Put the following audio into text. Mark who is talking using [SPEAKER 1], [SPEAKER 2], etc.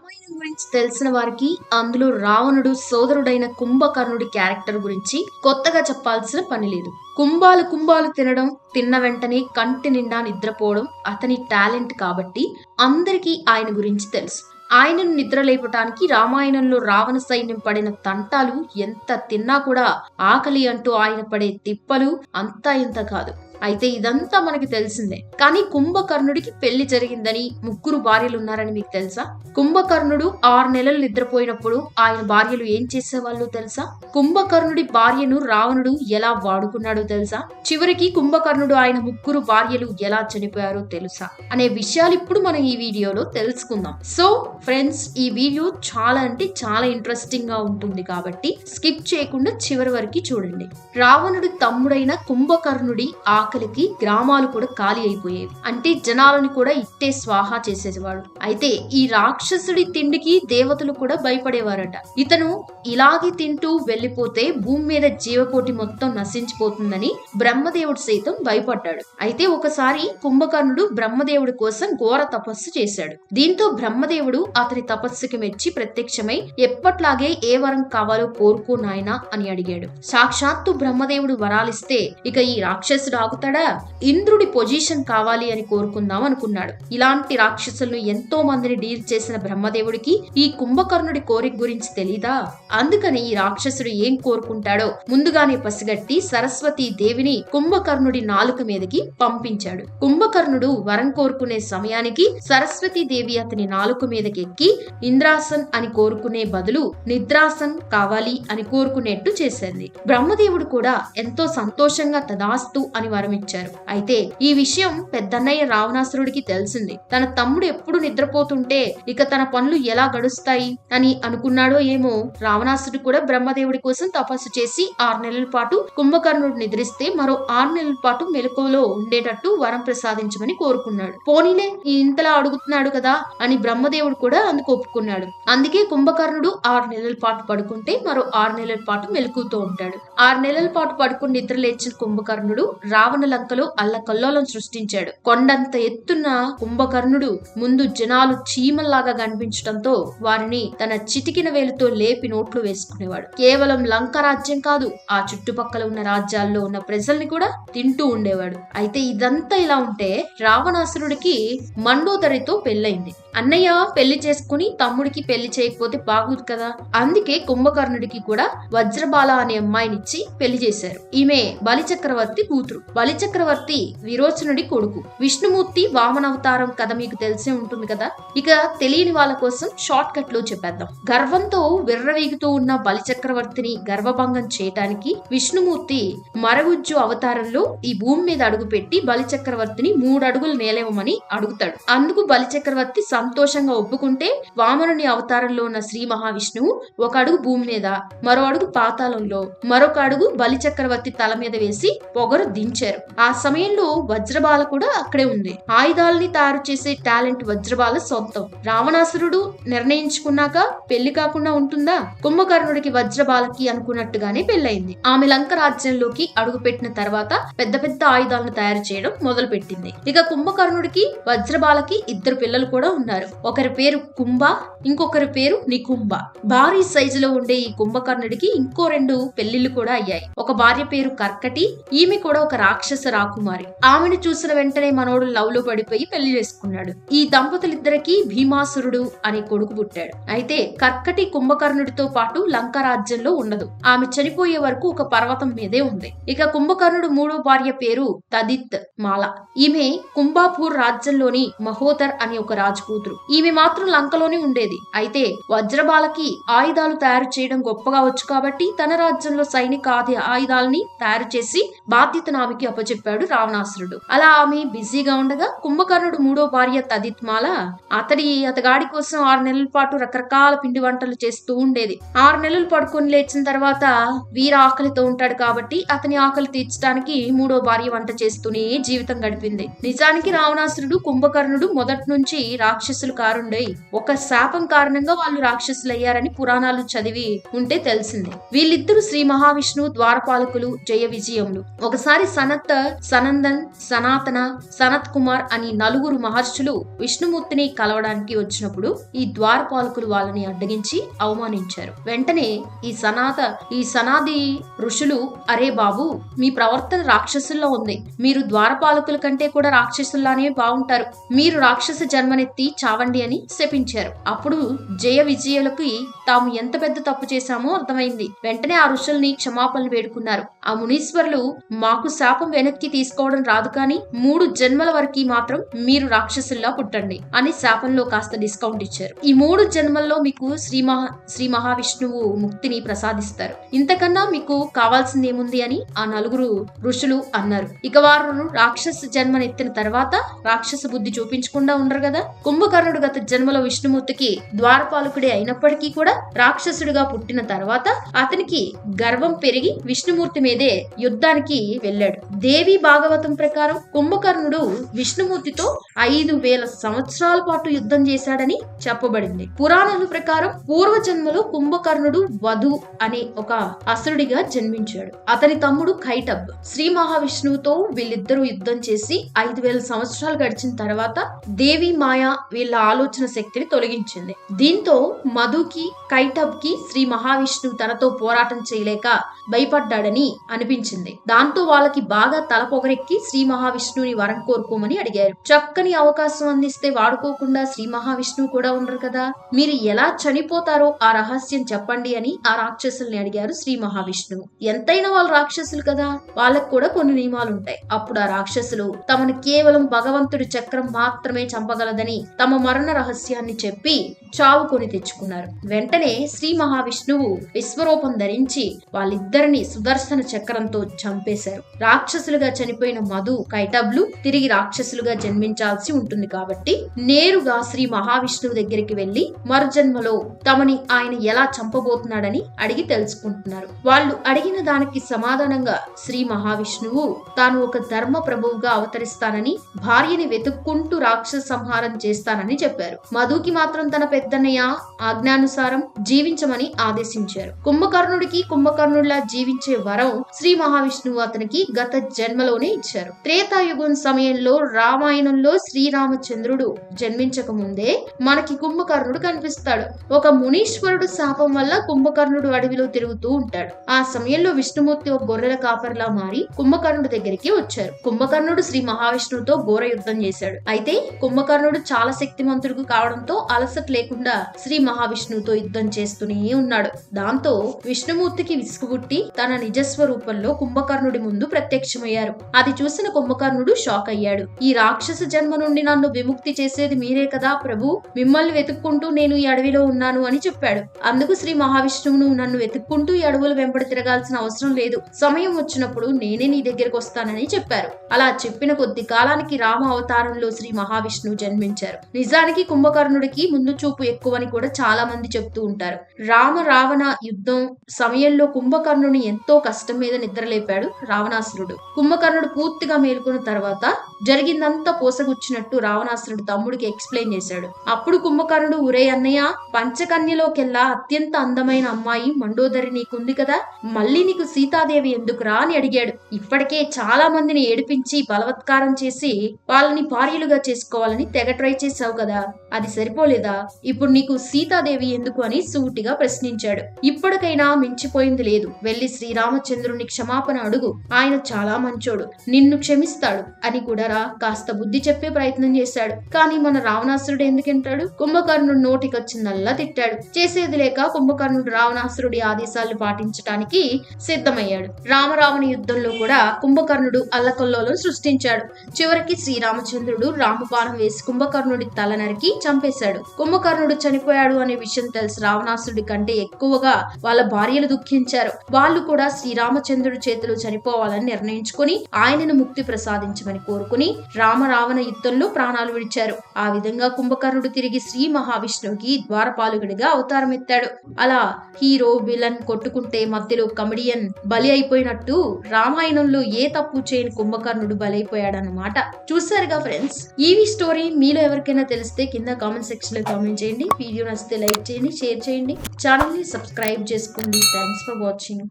[SPEAKER 1] రామాయణం గురించి తెలిసిన వారికి అందులో రావణుడు సోదరుడైన కుంభకర్ణుడి క్యారెక్టర్ గురించి కొత్తగా చెప్పాల్సిన పని లేదు. కుంభాలు తినడం, తిన్న వెంటనే కంటి నిండా నిద్రపోవడం అతని టాలెంట్ కాబట్టి అందరికీ ఆయన గురించి తెలుసు. ఆయనను నిద్ర లేపటానికి రామాయణంలో రావణ సైన్యం పడిన తంటాలు ఎంత తిన్నా కూడా ఆకలి అంటూ ఆయన పడే తిప్పలు అంతా ఇంత కాదు. అయితే ఇదంతా మనకి తెలిసిందే. కానీ కుంభకర్ణుడికి పెళ్లి జరిగిందని, 3 భార్యలు ఉన్నారని మీకు తెలుసా? కుంభకర్ణుడు 6 నెలలు నిద్రపోయినప్పుడు ఆయన భార్యలు ఏం చేసేవాళ్ళు తెలుసా? కుంభకర్ణుడి భార్యను రావణుడు ఎలా వాడుకున్నాడో తెలుసా? చివరికి కుంభకర్ణుడు ఆయన 3 భార్యలు ఎలా చనిపోయారో తెలుసా అనే విషయాలు ఇప్పుడు మనం ఈ వీడియోలో తెలుసుకుందాం. సో ఫ్రెండ్స్, ఈ వీడియో చాలా అంటే చాలా ఇంట్రెస్టింగ్ గా ఉంటుంది కాబట్టి స్కిప్ చేయకుండా చివరి వరకు చూడండి. రావణుడి తమ్ముడైన కుంభకర్ణుడి ఆకలికి గ్రామాలు కూడా ఖాళీ అయిపోయేవి. అంటే జనాలను కూడా ఇట్టే స్వాహా చేసేవాడు. అయితే ఈ రాక్షసుడి తిండికి దేవతలు కూడా భయపడేవారట. ఇతను ఇలాగే తింటూ వెళ్లిపోతే భూమి మీద జీవకోటి మొత్తం నశించిపోతుందని బ్రహ్మదేవుడు సైతం భయపడ్డాడు. అయితే ఒకసారి కుంభకర్ణుడు బ్రహ్మదేవుడి కోసం ఘోర తపస్సు చేశాడు. దీంతో బ్రహ్మదేవుడు అతని తపస్సుకి మెచ్చి ప్రత్యక్షమై ఎప్పట్లాగే ఏ వరం కావాలో కోరుకో నాయనా అని అడిగాడు. సాక్షాత్తు బ్రహ్మదేవుడు వరాలిస్తే ఇక ఈ రాక్షసుడు ఆగుతాడా? ఇంద్రుడి పొజిషన్ కావాలి అని కోరుకుందాం అనుకున్నాడు. ఇలాంటి రాక్షసులను ఎంతో మందిని డీల్ చేసిన బ్రహ్మదేవుడికి ఈ కుంభకర్ణుడి కోరిక గురించి తెలీదా? అందుకని ఈ రాక్షసుడు ఏం కోరుకుంటాడో ముందుగానే పసిగట్టి సరస్వతీ దేవిని కుంభకర్ణుడి నాలుక మీదకి పంపించాడు. కుంభకర్ణుడు వరం కోరుకునే సమయానికి సరస్వతీ దేవి అతని నాలుక మీదకి ఎక్కి ఇంద్రాసన్ అని కోరుకునే బదులు నిద్రాసన్ కావాలి అని కోరుకునేట్టు చేసింది. బ్రహ్మదేవుడు కూడా ఎంతో సంతోషంగా తదాస్తు అని వరమిచ్చారు. అయితే ఈ విషయం పెద్దన్నయ్య రావణాసురుడికి తెలిసింది. తన తమ్ముడు ఎప్పుడు నిద్రపోతుంటే ఇక తన పనులు ఎలా గడుస్తాయి అని అనుకున్నాడో ఏమో. రావణాసురుడు కూడా బ్రహ్మదేవుడి కోసం తపస్సు చేసి 6 నెలల పాటు కుంభకర్ణుడు నిద్రిస్తే మరో 6 నెలల పాటు మెలకువలో ఉండేటట్టు వరం ప్రసాదించమని కోరుకున్నాడు. పోనీలే ఇంతలా అడుగుతున్నాడు కదా అని బ్రహ్మదేవుడు కూడా అందుకు ఒప్పుకున్నాడు. అందుకే కుంభకర్ణుడు 6 నెలల పాటు పడుకుంటే మరో 6 నెలల పాటు మెలకువతో ఉంటాడు. 6 నెలల పాటు పడుకుని నిద్ర లేచిన కుంభకర్ణుడు రావణ లంకలో అల్లకల్లోలం సృష్టించాడు. కొండంత ఎత్తున్న కుంభకర్ణుడు ముందు జనాలు చీమల్లాగా కనిపించడంతో వారిని తన చిటికిన వేలుతో లేపి నోట్లు వేసుకునేవాడు. కేవలం లంక రాజ్యం కాదు, ఆ చుట్టుపక్కల ఉన్న రాజ్యాల్లో ఉన్న ప్రజల్ని కూడా తింటూ ఉండేవాడు. అయితే ఇదంతా ఇలా ఉంటే రావణాసురుడికి మండోదరితో పెళ్ళైంది. అన్నయ్య పెళ్లి చేసుకుని తమ్ముడికి పెళ్లి చేయకపోతే బాగుంది కదా, అందుకే కుంభకర్ణుడికి కూడా వజ్రబాల అనే అమ్మాయినిచ్చి పెళ్లి చేశారు. ఈమె బలిచక్రవర్తి కూతురు. బలిచక్రవర్తి విరోచనుడి కొడుకు. విష్ణుమూర్తి వామనవతారం కథ మీకు తెలిసే ఉంటుంది కదా. ఇక తెలియని వాళ్ళ కోసం షార్ట్ కట్ లో చెప్పేద్దాం. గర్వంతో విర్రవీగుతూ ఉన్న బలిచక్రవర్తిని గర్వభంగం చేయటానికి విష్ణుమూర్తి మరగుజ్జు అవతారంలో ఈ భూమి మీద అడుగుపెట్టి బలిచక్రవర్తిని 3 అడుగులు నేలేమని అడుగుతాడు. అందుకు బలిచక్రవర్తి సంతోషంగా ఒప్పుకుంటే వామనుని అవతారంలో ఉన్న శ్రీ మహావిష్ణువు 1 అడుగు భూమి మీద, మరో అడుగు పాతాళంలో, మరొక అడుగు బలిచక్రవర్తి తల మీద వేసి పొగరు దించారు. ఆ సమయంలో వజ్రబాల కూడా అక్కడే ఉంది. ఆయుధాలని తయారు చేసే టాలెంట్ వజ్రబాల సొంతం. రావణాసురుడు నిర్ణయించుకున్నాక పెళ్లి కాకుండా ఉంటుందా? కుంభకర్ణుడికి వజ్రబాలకి అనుకున్నట్టుగానే పెళ్లైంది. ఆమె లంక రాజ్యంలోకి అడుగు పెట్టిన తర్వాత పెద్ద పెద్ద ఆయుధాలను తయారు చేయడం మొదలు పెట్టింది. ఇక కుంభకర్ణుడికి వజ్రబాలకి 2 పిల్లలు కూడా ఉన్నారు. ఒకరి పేరు కుంభ, ఇంకొకరి పేరు నికుంభ. భారీ సైజులో ఉండే ఈ కుంభకర్ణుడికి ఇంకో 2 పెళ్లిళ్లు కూడా అయ్యాయి. ఒక భార్య పేరు కర్కటి, ఈమె కూడా ఒక రాక్షస రాకుమారి. ఆమెను చూసిన వెంటనే మనోడు లవ్ లో పడిపోయి పెళ్లి చేసుకున్నాడు. ఈ దంపతులిద్దరికి భీమాసురుడు అనే కొడుకు పుట్టాడు. అయితే కర్కటి కుంభకర్ణుడితో పాటు లంక రాజ్యంలో ఉండదు. ఆమె చనిపోయే వరకు ఒక పర్వతం మీదే ఉంది. ఇక కుంభకర్ణుడు 3వ భార్య పేరు తదిత్ మాల. ఈమె కుంభాపూర్ రాజ్యంలోని మహోదర్ అనే ఒక రాజకూతురు. ఈమె మాత్రం లంకలోనే ఉండేది. అయితే వజ్రబాలకి ఆయుధాలు తయారు చేయడం గొప్పగా వచ్చు కాబట్టి తన రాజ్యంలో సైనిక ఆయుధాలని తయారు చేసి బాధ్యతను ఆమెకి అప్పచెప్పాడు రావణాసురుడు. అలా ఆమె బిజీగా ఉండగా కుంభకర్ణుడు 3వ భార్య తదిత్మాల అతగాడి కోసం 6 నెలల పాటు రకరకాల పిండి వంటలు చేస్తూ ఉండేది. 6 నెలలు పడుకొని లేచిన తర్వాత వీర ఆకలితో ఉంటాడు కాబట్టి అతని ఆకలి తీర్చడానికి 3వ భార్య వంట చేస్తూనే జీవితం గడిపింది. నిజానికి రావణాసురుడు కుంభకర్ణుడు మొదటి నుంచి రాక్షస రాక్షసులు కారుండయి, ఒక శాపం కారణంగా వాళ్ళు రాక్షసులు అయ్యారని పురాణాలు చదివి ఉంటే తెలిసింది. వీళ్ళిద్దరూ శ్రీ మహావిష్ణువు ద్వారపాలకులు, జయ విజయములు. ఒకసారి సనందన్, సనాతన, సనత్ కుమార్ అని నలుగురు మహర్షులు విష్ణుమూర్తిని కలవడానికి వచ్చినప్పుడు ఈ ద్వారపాలకులు వాళ్ళని అడ్డగించి అవమానించారు. వెంటనే ఈ సనాది ఋషులు, అరే బాబు, మీ ప్రవర్తన రాక్షసుల్లో ఉంది, మీరు ద్వారపాలకుల కంటే కూడా రాక్షసుల్లానే బాగుంటారు, మీరు రాక్షస జన్మనెత్తి చావండి అని శపించారు. అప్పుడు జయ విజయులకి తాము ఎంత పెద్ద తప్పు చేశామో అర్థమైంది. వెంటనే ఆ ఋషుల్ని క్షమాపణలు వేడుకున్నారు. ఆ మునీశ్వరులు, మాకు శాపం వెనక్కి తీసుకోవడం రాదు, కానీ 3 జన్మల వరకు మాత్రం మీరు రాక్షసుల్లా పుట్టండి అని శాపంలో కాస్త డిస్కౌంట్ ఇచ్చారు. ఈ 3 జన్మల్లో మీకు శ్రీ మహావిష్ణువు ముక్తిని ప్రసాదిస్తారు, ఇంతకన్నా మీకు కావాల్సింది ఏముంది అని ఆ నలుగురు ఋషులు అన్నారు. ఇక వారు రాక్షస జన్మనెత్తిన తర్వాత రాక్షస బుద్ధి చూపించకుండా ఉండరు కదా. కుంభకర్ణుడు గత జన్మలో విష్ణుమూర్తికి ద్వారపాలకుడే అయినప్పటికీ కూడా రాక్షసుడిగా పుట్టిన తర్వాత అతనికి గర్వం పెరిగి విష్ణుమూర్తి మీదే యుద్ధానికి వెళ్ళాడు. దేవి భాగవతం ప్రకారం కుంభకర్ణుడు విష్ణుమూర్తితో 5000 సంవత్సరాల పాటు యుద్ధం చేశాడని చెప్పబడింది. పురాణాల ప్రకారం పూర్వజన్మలో కుంభకర్ణుడు వధు అనే ఒక అసురుడిగా జన్మించాడు. అతని తమ్ముడు కైటబ్. శ్రీ మహావిష్ణువుతో వీళ్ళిద్దరూ యుద్ధం చేసి 5000 సంవత్సరాలు గడిచిన తర్వాత దేవి మాయ వీళ్ళ ఆలోచన శక్తిని తొలగించింది. దీంతో మధుకి, కైటబ్ కి శ్రీ మహావిష్ణువు తనతో పోరాటం చేయలేక భయపడ్డాడని అనిపించింది. దాంతో వాళ్ళకి బాగా తల పొగరెక్కి శ్రీ మహావిష్ణువుని వరం కోరుకోమని అడిగారు. చక్కని అవకాశం అందిస్తే వాడుకోకుండా శ్రీ మహావిష్ణువు కూడా ఉండరు కదా, మీరు ఎలా చనిపోతారో ఆ రహస్యం చెప్పండి అని ఆ రాక్షసుల్ని అడిగారు శ్రీ మహావిష్ణువు. ఎంతైనా వాళ్ళు రాక్షసులు కదా, వాళ్ళకు కూడా కొన్ని నియమాలు ఉంటాయి. అప్పుడు ఆ రాక్షసులు తమను కేవలం భగవంతుడి చక్రం మాత్రమే చంపగలదని తమ మరణ రహస్యాన్ని చెప్పి చావు కొని తెచ్చుకున్నారు. వెంటనే శ్రీ మహావిష్ణువు విశ్వరూపం ధరించి వాళ్ళిద్దరిని సుదర్శన చక్రంతో చంపేశారు. రాక్షసులుగా చనిపోయిన మధు, కైటబ్లు తిరిగి రాక్షసులుగా జన్మించాల్సి ఉంటుంది కాబట్టి నేరుగా శ్రీ మహావిష్ణువు దగ్గరికి వెళ్లి మరుజన్మలో తమని ఆయన ఎలా చంపబోతున్నాడని అడిగి తెలుసుకుంటున్నారు. వాళ్ళు అడిగిన దానికి సమాధానంగా శ్రీ మహావిష్ణువు తాను ఒక ధర్మ ప్రభువుగా అవతరిస్తానని, భార్యని వెతుక్కుంటూ రాక్షస సంహారం చేస్తానని చెప్పారు. మధుకి మాత్రం తన పెద్దన్నయ్య ఆజ్ఞానుసారం జీవించమని ఆదేశించారు. కుంభకర్ణుడిలా జీవించే వరం శ్రీ మహావిష్ణువు అతనికి గత జన్మలోనే ఇచ్చారు. త్రేతాయుగం సమయంలో రామాయణంలో శ్రీరామచంద్రుడు జన్మించక ముందే మనకి కుంభకర్ణుడు కనిపిస్తాడు. ఒక మునీశ్వరుడు శాపం వల్ల కుంభకర్ణుడు అడవిలో తిరుగుతూ ఉంటాడు. ఆ సమయంలో విష్ణుమూర్తి ఒక గొర్రెల కాపరిలా మారి కుంభకర్ణుడి దగ్గరికి వచ్చారు. కుంభకర్ణుడు శ్రీ మహావిష్ణువుతో ఘోర యుద్ధం చేశాడు. అయితే కుంభకర్ణుడు చాలా శక్తిమంతుడు కావడంతో అలసట లేకుండా శ్రీ మహావిష్ణువుతో యుద్ధం చేస్తూనే ఉన్నాడు. దాంతో విష్ణుమూర్తికి విసుగుబుట్టి తన నిజస్వరూపంలో కుంభకర్ణుడి ముందు ప్రత్యక్షమయ్యారు. అది చూసిన కుంభకర్ణుడు షాక్ అయ్యాడు. ఈ రాక్షస జన్మ నుండి నన్ను విముక్తి చేసేది మీరే కదా ప్రభు, మిమ్మల్ని వెతుక్కుంటూ నేను ఈ అడవిలో ఉన్నాను అని చెప్పాడు. అందుకు శ్రీ మహావిష్ణువును నన్ను వెతుక్కుంటూ ఈ అడవులు వెంబడి తిరగాల్సిన అవసరం లేదు, సమయం వచ్చినప్పుడు నేనే నీ దగ్గరకు వస్తానని చెప్పారు. అలా చెప్పిన కొద్ది కాలానికి రామ అవతారంలో శ్రీ మహావిష్ణువు జన్మించారు. నిజానికి కుంభకర్ణుడికి ముందు చూపు ఎక్కువని కూడా చాలా మంది చెప్తూ ఉంటారు. రావణ యుద్ధం సమయంలో కుంభకర్ణుని ఎంతో కష్టం మీద నిద్రలేపాడు రావణాసురుడు. కుంభకర్ణుడు పూర్తిగా మేలుకున్న తర్వాత జరిగిందంతా పోసగుచ్చినట్టు రావణాసురుడు తమ్ముడికి ఎక్స్ప్లెయిన్ చేశాడు. అప్పుడు కుంభకర్ణుడు, ఒరే అన్నయ్య, పంచకన్యలోకెల్లా అత్యంత అందమైన అమ్మాయి మండోదరి నీకుంది కదా, మళ్ళీ నీకు సీతాదేవి ఎందుకురా అని అడిగాడు. ఇప్పటికే చాలా మందిని ఏడిపించి బలవత్కారం చేసి వాళ్ళని భార్యలుగా చేసుకోవాలని తెగ ట్రై చేశావు కదా, అది సరిపోలేదా, ఇప్పుడు నీకు సీతాదేవి ఎందుకు అని సూటిగా ప్రశ్నించాడు. ఇప్పటికైనా మించిపోయింది లేదు, వెళ్లి శ్రీరామచంద్రుని క్షమాపణ అడుగు, ఆయన చాలా మంచోడు, నిన్ను క్షమిస్తాడు అని కూడా కాస్త బుద్ధి చెప్పే ప్రయత్నం చేశాడు. కానీ మన రావణాసురుడు ఎందుకంటాడు, కుంభకర్ణుడు నోటికొచ్చిందల్లా తిట్టాడు. చేసేది లేక కుంభకర్ణుడు రావణాసురుడి ఆదేశాలను పాటించడానికి సిద్ధమయ్యాడు. రామరావణ యుద్ధంలో కూడా కుంభకర్ణుడు అల్లకల్లోలం సృష్టించాడు. చివరికి శ్రీరామచంద్రుడు రామబాణం వేసి కుంభకర్ణుడి తల నరికి చంపేశాడు. కుంభకర్ణుడు చనిపోయాడు అనే విషయం తెలిసి రావణాసురుడి కంటే ఎక్కువగా వాళ్ళ భార్యలు దుఃఖించారు. వాళ్ళు కూడా శ్రీరామచంద్రుడి చేతిలో చనిపోవాలని నిర్ణయించుకుని ఆయనను ముక్తి ప్రసాదించమని కోరుకుని రావణ యుద్ధంలో ప్రాణాలు విడిచారు. ఆ విధంగా కుంభకర్ణుడు తిరిగి శ్రీ మహావిష్ణువుకి ద్వారపాలకుడిగా అవతారం ఎత్తాడు. అలా హీరో విలన్ కొట్టుకుంటే మధ్యలో కమెడియన్ బలి అయిపోయినట్టు రామాయణంలో ఏ తప్పు చేయని కుంభకర్ణుడు బలైపోయాడన్నమాట. చూసారుగా ఫ్రెండ్స్, ఈ స్టోరీ మీలో ఎవరికైనా ఎవరికైనా తెలిస్తే కింద కామెంట్ సెక్షన్ లో కామెంట్ చేయండి. వీడియో నచ్చితే లైక్ చేయండి, షేర్ చేయండి, ఛానల్ ని సబ్స్క్రైబ్ చేసుకోండి. Thanks for watching.